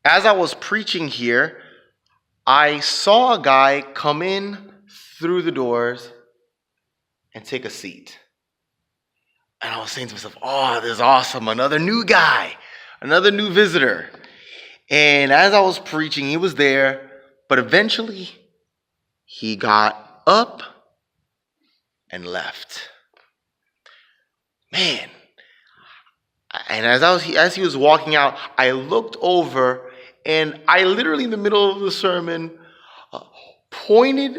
As I was preaching here, I saw a guy come in through the doors and take a seat. And I was saying to myself, oh, this is awesome. Another new guy, another new visitor. And as I was preaching, he was there, but eventually he got up and left. Man. And as he was walking out, I looked over and I literally in the middle of the sermon pointed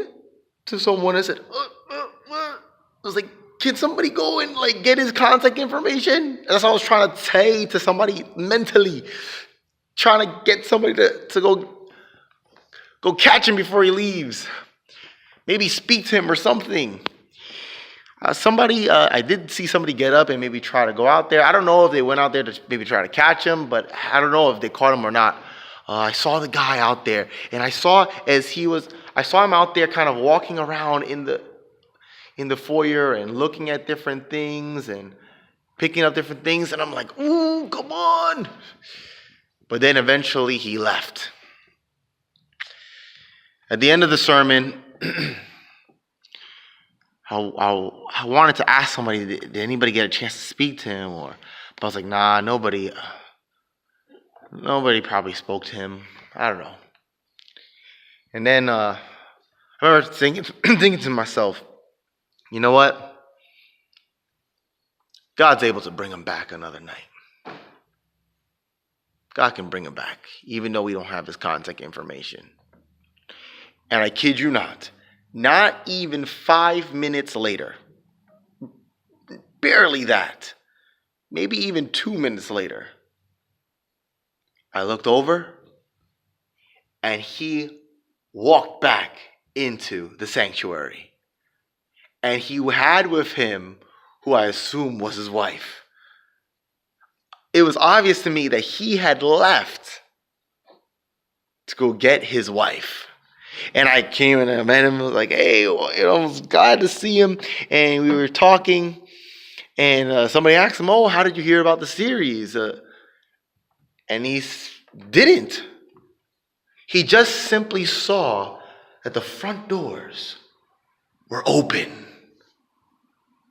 to someone and said, I was like, can somebody go and like get his contact information? That's what I was trying to say to somebody mentally, trying to get somebody to go catch him before he leaves. Maybe speak to him or something. I did see somebody get up and maybe try to go out there. I don't know if they went out there to maybe try to catch him, but I don't know if they caught him or not. I saw the guy out there, and I saw him out there kind of walking around in the foyer and looking at different things and picking up different things, and I'm like, ooh, come on. But then eventually he left. At the end of the sermon, I wanted to ask somebody, did anybody get a chance to speak to him? But I was like, nah, nobody probably spoke to him. I don't know. And then I remember thinking to myself, you know what? God's able to bring him back another night. God can bring him back, even though we don't have his contact information. And I kid you not even 5 minutes later, barely that, maybe even 2 minutes later, I looked over and he walked back into the sanctuary. And he had with him who I assume was his wife. It was obvious to me that he had left to go get his wife. And I came and I met him and was like, hey, I was glad to see him. And we were talking. And somebody asked him, oh, how did you hear about the series? And he didn't. He just simply saw that the front doors were open.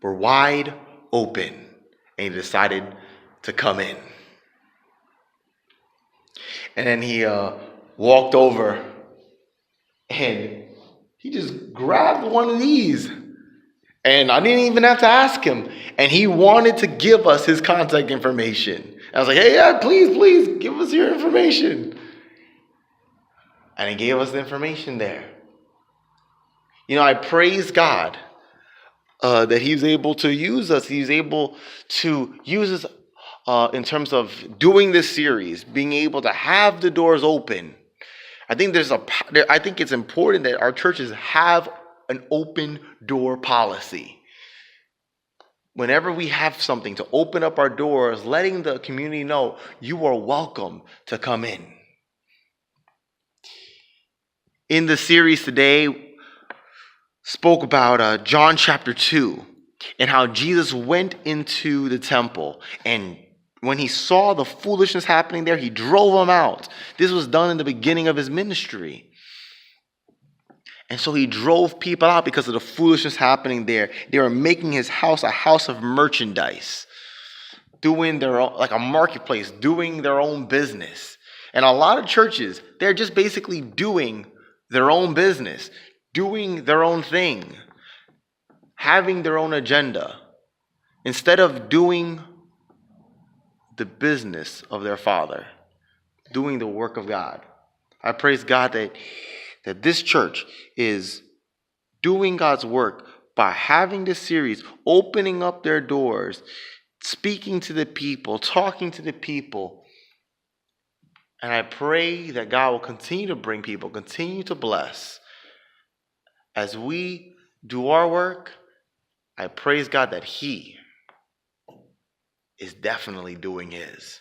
Were wide open. And he decided to come in. And then he walked over and he just grabbed one of these. And I didn't even have to ask him. And he wanted to give us his contact information. I was like, hey, yeah, please, give us your information. And he gave us the information there. You know, I praise God that he's able to use us. He's able to use us in terms of doing this series, being able to have the doors open. I think it's important that our churches have an open door policy. Whenever we have something to open up our doors, letting the community know you are welcome to come in. In the series today, spoke about John chapter 2 and how Jesus went into the temple, and when he saw the foolishness happening there, he drove them out. This was done in the beginning of his ministry. And so he drove people out because of the foolishness happening there. They were making his house a house of merchandise, doing their own, like a marketplace, doing their own business. And a lot of churches, they're just basically doing their own business, doing their own thing, having their own agenda, instead of doing the business of their Father, doing the work of God. I praise God that this church is doing God's work by having this series, opening up their doors, speaking to the people, talking to the people. And I pray that God will continue to bring people, continue to bless. As we do our work, I praise God that He is definitely doing His.